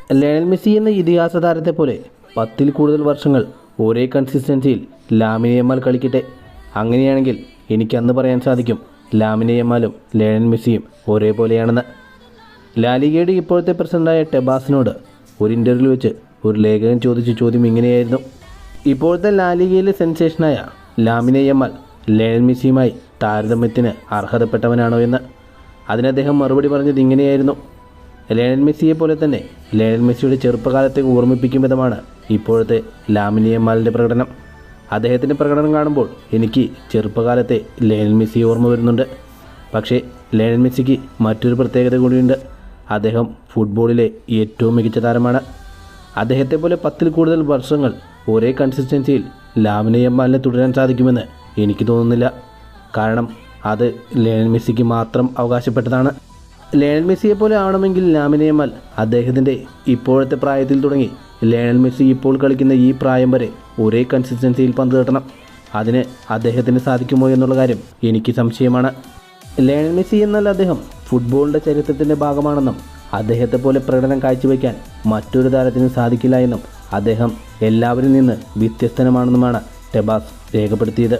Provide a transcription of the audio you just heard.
Lionel Messi എന്ന ഇതിഹാസ താരത്തെ പോലെ 10-ൽ കൂടുതൽ വർഷങ്ങൾ ഒരേ കൺസിസ്റ്റൻസിയിൽ ലാമിൻ യമാൽ കളിക്കട്ടെ. അങ്ങനെയാണെങ്കിൽ എനിക്ക് അന്ന് പറയാൻ സാധിക്കും ലാമിൻ യമാലും ലയണൽ മെസ്സിയും ഒരേപോലെയാണെന്ന്. ലാലിഗയുടെ ഇപ്പോഴത്തെ പ്രസിഡന്റായ ടെബാസിനോട് ഒരു ഇൻ്റർവ്യൂവിൽ വെച്ച് ഒരു ലേഖകൻ ചോദിച്ച ചോദ്യം ഇങ്ങനെയായിരുന്നു: ഇപ്പോഴത്തെ ലാലിഗയിലെ സെൻസേഷനായ ലാമിൻ യമാൽ ലയണൽ മെസ്സിയുമായി താരതമ്യത്തിന് അർഹതപ്പെട്ടവനാണോ എന്ന്. അതിന് അദ്ദേഹം മറുപടി പറഞ്ഞത് ഇങ്ങനെയായിരുന്നു: ലയണൽ മെസ്സിയെ പോലെ തന്നെ ലയണൽ മെസ്സിയുടെ ചെറുപ്പകാലത്തെ ഓർമ്മിപ്പിക്കും വിധമാണ് ഇപ്പോഴത്തെ ലാമിൻ യമാലിൻ്റെ പ്രകടനം. അദ്ദേഹത്തിൻ്റെ പ്രകടനം കാണുമ്പോൾ എനിക്ക് ചെറുപ്പകാലത്തെ ലയണൽ മെസ്സിയെ ഓർമ്മ വരുന്നുണ്ട്. പക്ഷേ ലയണൽ മെസ്സിക്ക് മറ്റൊരു പ്രത്യേകത കൂടിയുണ്ട്. അദ്ദേഹം ഫുട്ബോളിലെ ഏറ്റവും മികച്ച താരമാണ്. അദ്ദേഹത്തെ പോലെ 10-ൽ കൂടുതൽ വർഷങ്ങൾ ഒരേ കൺസിസ്റ്റൻസിയിൽ ലാമിൻ യമാലിനെ തുടരാൻ സാധിക്കുമെന്ന് എനിക്ക് തോന്നുന്നില്ല. കാരണം അത് ലയണൽ മെസ്സിക്ക് മാത്രം അവകാശപ്പെട്ടതാണ്. ലയണൽ മെസ്സിയെ പോലെ ആവണമെങ്കിൽ ലാമിൻ യമാൽ അദ്ദേഹത്തിൻ്റെ ഇപ്പോഴത്തെ പ്രായത്തിൽ തുടങ്ങി ലയണൽ മെസ്സി ഇപ്പോൾ കളിക്കുന്ന ഈ പ്രായം വരെ ഒരേ കൺസിസ്റ്റൻസിയിൽ പന്ത് തട്ടണം. അതിന് അദ്ദേഹത്തിന് സാധിക്കുമോ എന്നുള്ള കാര്യം എനിക്ക് സംശയമാണ്. ലയണൽ മെസ്സി എന്നാൽ അദ്ദേഹം ഫുട്ബോളിൻ്റെ ചരിത്രത്തിൻ്റെ ഭാഗമാണെന്നും അദ്ദേഹത്തെ പോലെ പ്രകടനം കാഴ്ചവെക്കാൻ മറ്റൊരു താരത്തിനും സാധിക്കില്ല എന്നും അദ്ദേഹം എല്ലാവരിൽ നിന്ന് വ്യത്യസ്തനുമാണെന്നുമാണ് ടെബാസ് രേഖപ്പെടുത്തിയത്.